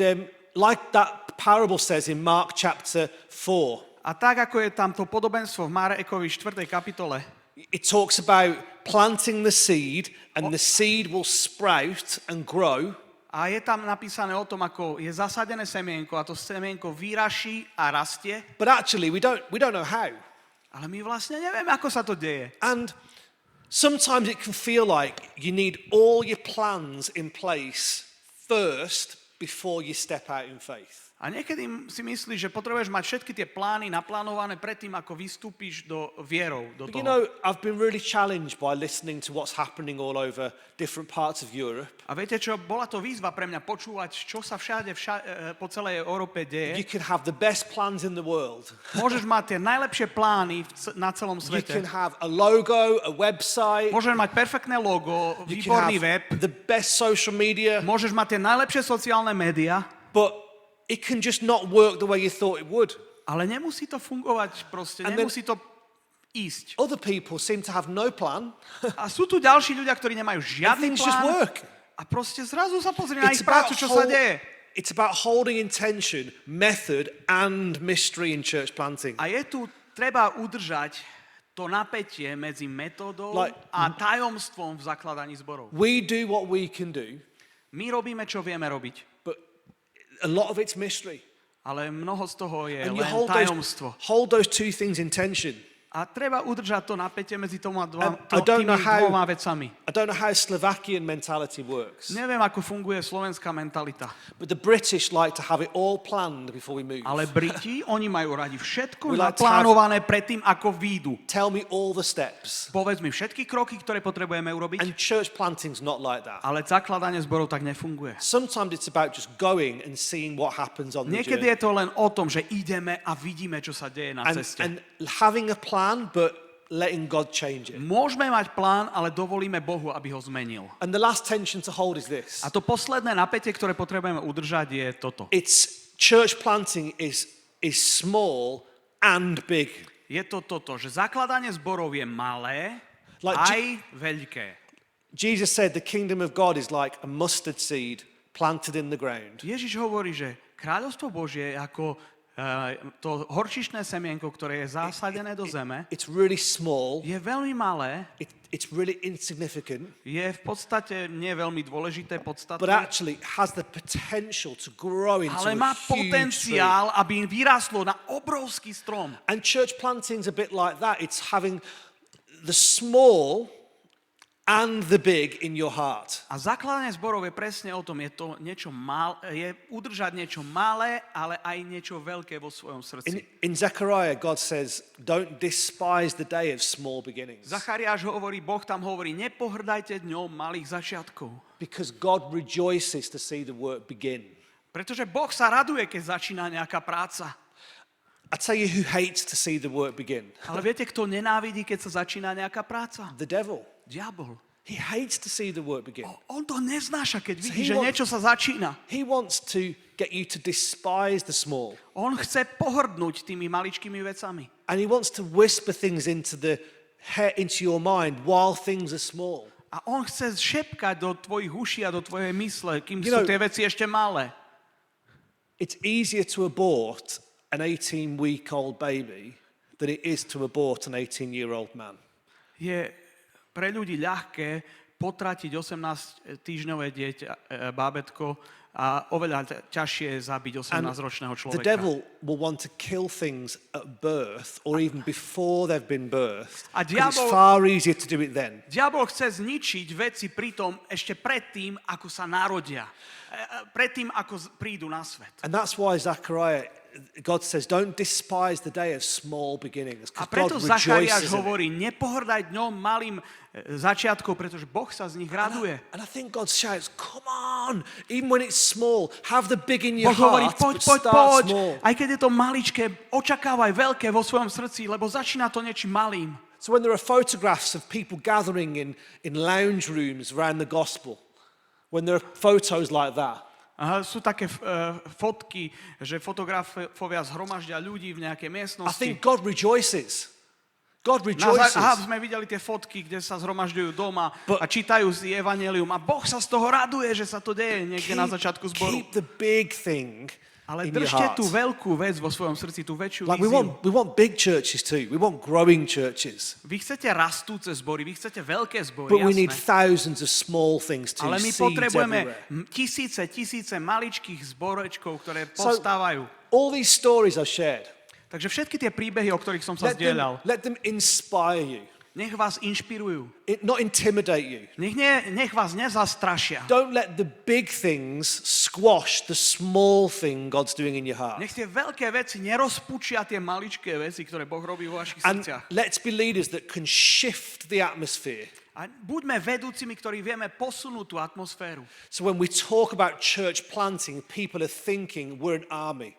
like that parable says in Mark chapter 4, A tak, ako je tam to podobenstvo v Marekovi 4. kapitole, it talks about planting the seed and the seed will sprout and grow. a je tam napísané o tom, ako je zasadené semienko a to semienko vyraší a rastie, But actually we don't know how. ale my vlastne nevieme, ako sa to deje. And sometimes it can feel like you need all your plans in place first before you step out in faith. A niekedy si myslíš, že potrebuješ mať všetky tie plány naplánované predtým, ako vystúpiš do vierou, do But you toho. know, I've been really challenged by listening to what's happening all over different parts of Europe. A viete čo, bola to výzva pre mňa počúvať, čo sa všade po celej Európe deje. You can have the best plans in the world. Môžeš mať tie najlepšie plány na celom You svete. can have a logo, a website. Môžeš mať perfektné logo, You can výborný web. have the best social media. Môžeš mať tie najlepšie sociálne médiá, But it can just not work the way you thought it would. ale nemusí to fungovať proste, And then- nemusí to ísť. Other people seem to have no plan. A sú tu ďalší ľudia, ktorí nemajú And žiadny things just plán work. a proste zrazu sa pozrie na It's ich prácu, about, čo sa deje. it's about holding intention, method, and mystery in church planting. A je tu treba udržať to napätie medzi metódou Like- a tajomstvom v zakladaní zborov. We do what we can do, My robíme, čo vieme robiť, but a lot of it's mystery. ale mnoho z toho je And you len tajomstvo. hold those two things in tension. A treba udržať to napätie medzi I don't know tými how- dvoma vecami. I don't know how Slovakian mentality works, Neviem, ako funguje slovenská mentalita, but the British like to have it all planned before we move. ale Briti, oni majú radi všetko We like to naplánované predtým, ako výjdu. Tell me all the steps. Povedz mi všetky kroky, ktoré potrebujeme urobiť, And church planting's not like that. ale zakladanie zborov tak nefunguje. Sometimes it's about just going and seeing what happens on the Niekedy journey. je to len o tom, že ideme a vidíme, čo sa deje na ceste. And having a plan, but letting God change it. Môžeme mať plán, ale dovolíme Bohu, aby ho zmenil. And the last tension to hold is this. A to posledné napätie, ktoré potrebujeme udržať, je toto. It's church planting is small and big. Je to toto, že zakladanie zborov je malé, Like aj veľké. Jesus said the kingdom of God is like a mustard seed planted in the ground. Ježiš hovorí, že kráľovstvo Božie je ako to horčišné semienko, ktoré je zasadené do zeme, It's really small. je veľmi malé, It's really insignificant, je v podstate nie veľmi dôležité, but podstatné, actually has the potential to grow into ale a má huge tree. potenciál, aby vyrastlo na obrovský strom. And church planting's a bit like that. It's having the small and the big in your heart. A zakladanie zborov je presne o tom, je to niečo je udržať niečo malé, ale aj niečo veľké vo svojom srdci. In Zechariah, God says, don't despise the day of small beginnings. Zachariáš hovorí, Boh tam hovorí, nepohrdajte dňom malých začiatkov. Because God rejoices to see the work begin. Pretože Boh sa raduje, keď začína nejaká práca. I tell you who hates to see the work begin. Ale viete, kto nenávidí, keď sa začína nejaká práca? The devil. Diabol. He hates to see the work begin. On to neznáša, keď vidí, he že wants- niečo sa začína. He wants to get you to despise the small. On chce pohrdnúť tými maličkými vecami. And he wants to whisper things into your mind while things are small. A on chce šepkať do tvojich uší a do tvojej mysle, kým You sú know- tie veci ešte malé. It's easier to abort an 18-week-old baby than it is to abort an 18-year-old man. Je pre ľudí ľahké potratiť 18-týždňové dieťa, bábätko, a oveľa ťažšie je zabiť 18-ročného The človeka. devil will want to kill things at birth or even before they've been birthed. A 'Cause it's diabol- far easier to do it then. Diabol chce zničiť veci pritom ešte predtým, ako sa narodia. Predtým, ako prídu na svet. And that's why Zechariah, God says, don't despise the day of small beginnings. A Because preto God Zachariáš rejoices in it. hovorí, nepohrdaj dňom malým začiatkom, pretože Boh sa z nich raduje. And I think God shouts, come on, even when it's small, have the big in Boh your hovorí, heart, poď, but poď, start poď. small. Aj keď je to maličké, očakávaj veľké vo svojom srdci, lebo začína to niečím malým. So when there are photographs of people gathering in lounge rooms around the gospel, when there are photos like that, Aha, sú také fotky, že fotografovia zhromaždia ľudí v nejakej I miestnosti. think God rejoices. God rejoices. Sme videli tie fotky, kde sa zhromažďujú doma But- a čítajú si evanjelium a Boh sa z toho raduje, že sa to deje niekde na začiatku zboru. Keep the big thing Ale in your držte heart. tú veľkú vec vo svojom srdci, tú väčšiu Like víziu. we want big churches too. We want growing churches. Vy chcete rastúce zbory, vy chcete veľké zbory, But we need jasné. thousands of small things too. Ale my Seeds potrebujeme everywhere. tisíce maličkých zborečkov, ktoré So- povstávajú. All these stories I've shared, Takže všetky tie príbehy, o ktorých som sa zdieľal, let them inspire you. nech vás inšpirujú. Not intimidate you. Nech vás nezastrašia. Don't let the big things squash the small thing God's doing in your heart. Nech tie veľké veci nerozpučia tie maličké veci, ktoré Boh robí vo vašich And srdciach. let's be leaders that can shift the atmosphere. A buďme vedúcimi, ktorí vieme posunúť tú atmosféru. So when we talk about church planting, people are thinking we're an army.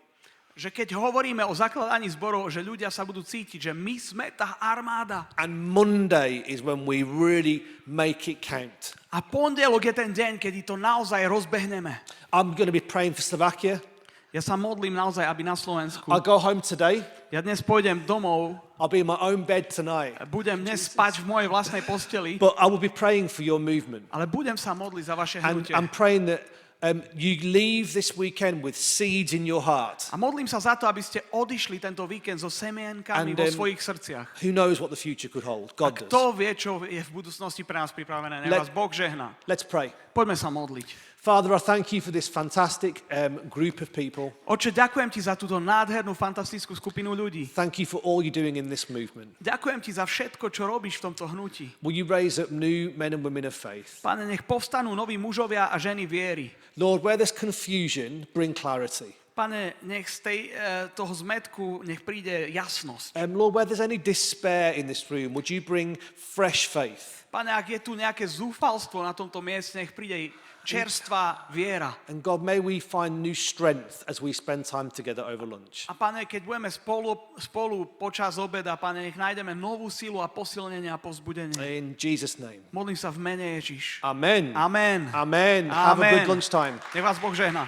Že keď hovoríme o zakladaní zborov, že ľudia sa budú cítiť, že my sme tá armáda. And Monday is when we really make it count. A pondelok je ten deň, kedy to naozaj rozbehneme. I'm going to be praying for Slovakia. Ja sa modlím naozaj, aby na Slovensku. I'll go home today. Ja dnes pôjdem domov, I'll be in my own bed tonight. budem dnes spať v mojej vlastnej posteli, But I will be praying for your movement. ale budem sa modliť za vaše And hnutie. I'm praying that you leave this weekend with seeds in your heart. A modlím sa za to, aby ste odišli tento víkend so semienkami And, vo svojich srdciach. Who knows what the future could hold? God does. Kto vie, čo je v budúcnosti pre nás pripravené? Nech vás Boh žehná. Let's pray. Poďme sa modliť. Father, I thank you for this fantastic group of people. Oče, ďakujem ti za túto nádhernú, fantastickú skupinu ľudí. Thank you for all you're doing in this movement. Ďakujem ti za všetko, čo robíš v tomto hnutí. Will you raise up new men and women of faith? Pane, nech povstanú noví mužovia a ženy viery. Lord, where there's confusion, bring clarity. Pane, nech z toho zmetku nech príde jasnosť. Lord, where there's any despair in this room, would you bring fresh faith? Pane, ak je tu nejaké zúfalstvo na tomto mieste, nech príde čerstvá viera. And God, may we find new strength as we spend time together over lunch. A Pane, keď budeme spolu počas obeda, Pane, nech nájdeme novú silu a posilnenie a povzbudenie. In Jesus' name. Modlím sa v mene Ježiš. Amen. Amen. Amen. Have a good lunchtime. Nech vás Boh žehná.